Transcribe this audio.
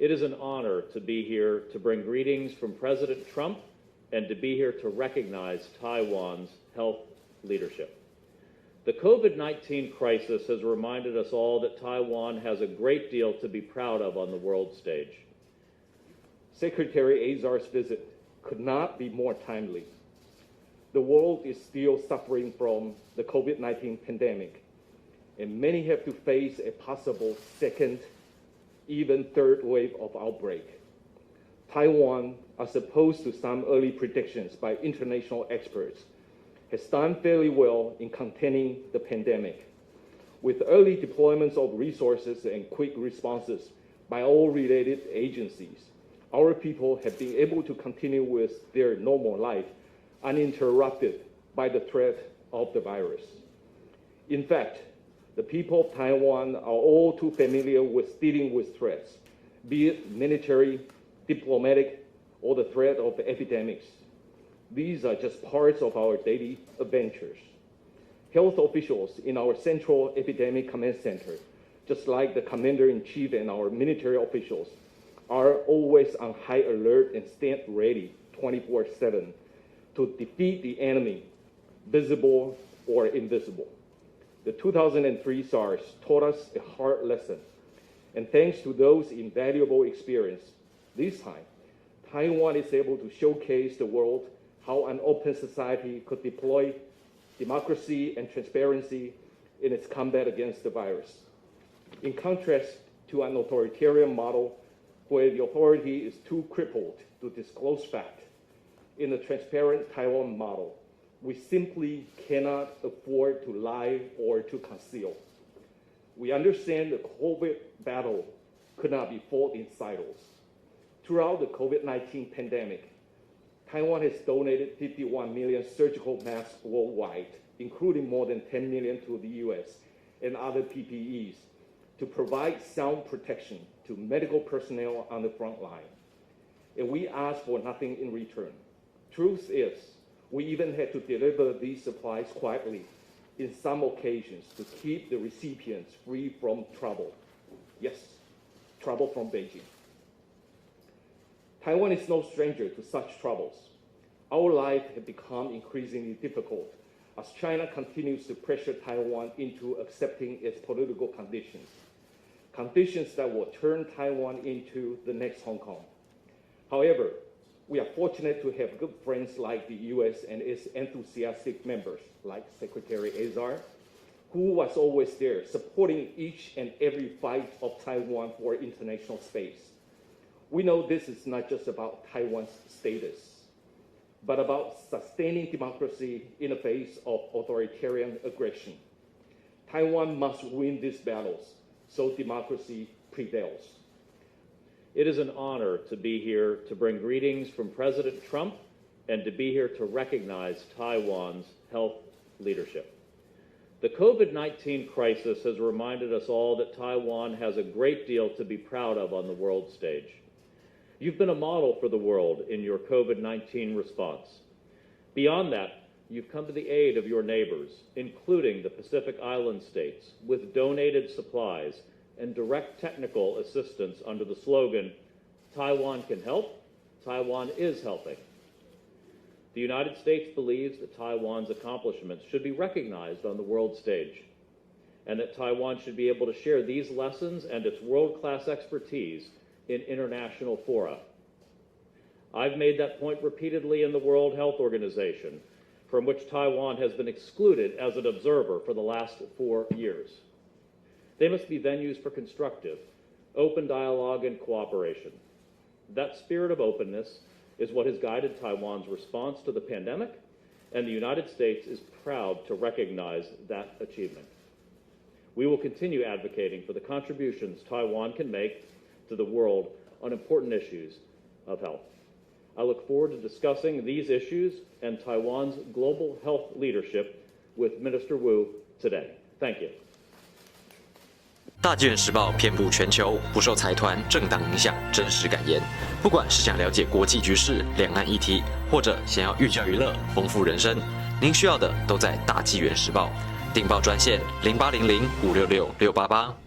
It is an honor to be here to bring greetings from President Trump and to be here to recognize Taiwan's health leadership. The COVID-19 crisis has reminded us all that Taiwan has a great deal to be proud of on the world stage. Secretary Azar's visit could not be more timely. The world is still suffering from the COVID-19 pandemic, and many have to face a possible second, even third wave of outbreak. Taiwan, as opposed to some early predictions by international experts, has done fairly well in containing the pandemic. With early deployments of resources and quick responses by all related agencies, our people have been able to continue with their normal life uninterrupted by the threat of the virus. In fact, the people of Taiwan are all too familiar with dealing with threats, be it military, diplomatic, or the threat of epidemics. These are just parts of our daily adventures. Health officials in our Central Epidemic Command Center, just like the Commander-in-Chief and our military officials, are always on high alert and stand ready 24/7 to defeat the enemy, visible or invisible. The 2003 SARS taught us a hard lesson, and thanks to those invaluable experience, this time, Taiwan is able to showcase the world how an open society could deploy democracy and transparency in its combat against the virus. In contrast to an authoritarian model where the authority is too crippled to disclose fact, in the transparent Taiwan model, we simply cannot afford to lie or to conceal. We understand the COVID battle could not be fought in silos. Throughout the COVID-19 pandemic, Taiwan has donated 51 million surgical masks worldwide, including more than 10 million to the US and other PPEs, to provide sound protection to medical personnel on the front line. And we ask for nothing in return. Truth is, we even had to deliver these supplies quietly in some occasions to keep the recipients free from trouble. Yes, trouble from Beijing. Taiwan is no stranger to such troubles. Our life has become increasingly difficult as China continues to pressure Taiwan into accepting its political conditions that will turn Taiwan into the next Hong Kong. However, we are fortunate to have good friends like the US and its enthusiastic members like Secretary Azar, who was always there supporting each and every fight of Taiwan for international space. We know this is not just about Taiwan's status, but about sustaining democracy in the face of authoritarian aggression. Taiwan must win these battles so democracy prevails. It is an honor to be here to bring greetings from President Trump and to be here to recognize Taiwan's health leadership. The COVID-19 crisis has reminded us all that Taiwan has a great deal to be proud of on the world stage. You've been a model for the world in your COVID-19 response. Beyond that, you've come to the aid of your neighbors, including the Pacific Island states, with donated supplies and direct technical assistance under the slogan, Taiwan can help, Taiwan is helping. The United States believes that Taiwan's accomplishments should be recognized on the world stage, and that Taiwan should be able to share these lessons and its world-class expertise in international fora. I've made that point repeatedly in the World Health Organization, from which Taiwan has been excluded as an observer for the last 4 years. They must be venues for constructive, open dialogue and cooperation. That spirit of openness is what has guided Taiwan's response to the pandemic, and the United States is proud to recognize that achievement. We will continue advocating for the contributions Taiwan can make to the world on important issues of health. I look forward to discussing these issues and Taiwan's global health leadership with Minister Wu today. Thank you. 大纪元时报遍布全球，不受财团、政党影响，真实感言。不管是想了解国际局势、两岸议题，或者想要寓教于乐、丰富人生，您需要的都在大纪元时报。订报专线0800566688。